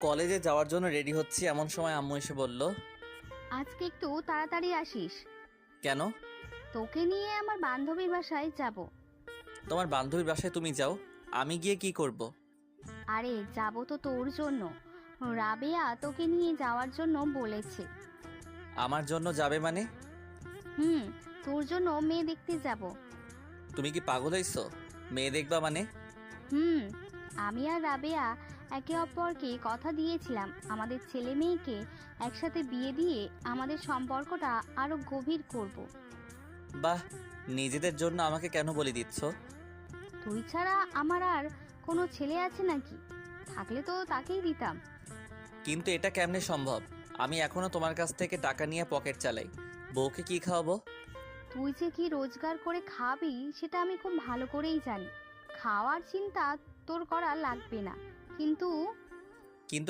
কলেজে যাওয়ার জন্য রেডি হচ্ছি, এমন সময় আম্মু এসে বলল, আজকে একটু তাড়াতাড়ি আসিস। কেন? তোকে নিয়ে আমার বান্ধবীর বাসায় যাব। তোমার বান্ধবীর বাসায় তুমি যাও, আমি গিয়ে কি করব? আরে যাব তো তোর জন্য। রাবেয়া তোকে নিয়ে যাওয়ার জন্য বলেছে। আমার জন্য যাবে মানে? হুম, তোর জন্য মেয়ে দেখতে যাব। তুমি কি পাগল হইছো? মেয়ে দেখবা মানে? হুম, আমি আর রাবেয়া একে অপরকে কথা দিয়েছিলাম আমাদের ছেলে মেয়েকে একসাথে বিয়ে দিয়ে আমাদের সম্পর্কটা আরো গভীর করব। বাহ, নিজেদের জন্য আমাকে কেন বলে দিচ্ছ? তুই ছাড়া আমার আর কোনো ছেলে আছে নাকি? থাকলে তো তাকেই দিতাম। কিন্তু এটা কেমনে সম্ভব? আমি এখনো তোমার কাছ থেকে টাকা নিয়ে পকেট চালাই, বউকে কি খাওয়াবো? তুই যে কি রোজগার করে খাবি সেটা আমি খুব ভালো করেই জানি। খাওয়ার চিন্তা তোর করা লাগবে না, কিন্তু কিন্তু